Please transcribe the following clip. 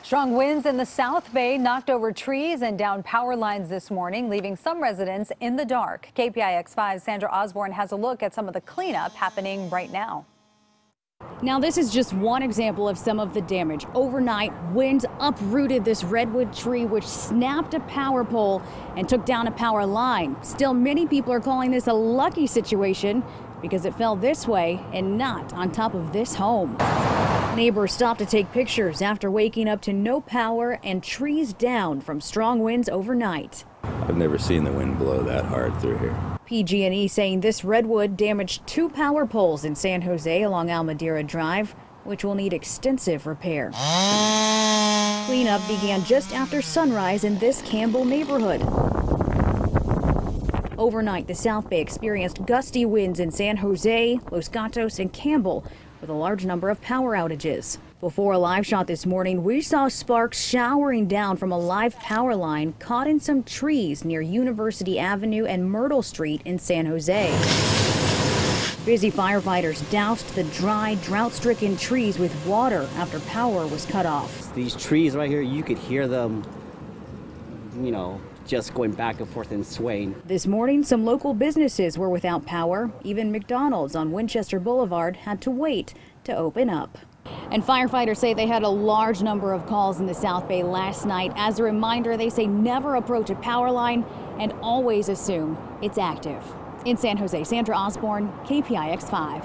Strong winds in the South Bay knocked over trees and down power lines this morning, leaving some residents in the dark. KPIX5's Sandra Osborne has a look at some of the cleanup happening right now. Now, this is just one example of some of the damage. Overnight, winds uprooted this redwood tree, which snapped a power pole and took down a power line. Still, many people are calling this a lucky situation because it fell this way and not on top of this home. Neighbors stopped to take pictures after waking up to no power and trees down from strong winds overnight. I've never seen the wind blow that hard through here. PG&E saying this redwood damaged 2 power poles in San Jose along Almadera Drive, which will need extensive repair. Cleanup began just after sunrise in this Campbell neighborhood. Overnight, the South Bay experienced gusty winds in San Jose, Los Gatos, and Campbell, with a large number of power outages. Before a live shot this morning, we saw sparks showering down from a live power line caught in some trees near University Avenue and Myrtle Street in San Jose. Busy firefighters doused the dry, drought-stricken trees with water after power was cut off. These trees right here, you could hear them, just going back and forth and swaying. This morning, some local businesses were without power. Even McDonald's on Winchester Boulevard had to wait to open up. And firefighters say they had a large number of calls in the South Bay last night. As a reminder, they say never approach a power line and always assume it's active. In San Jose, Sandra Osborne, KPIX 5.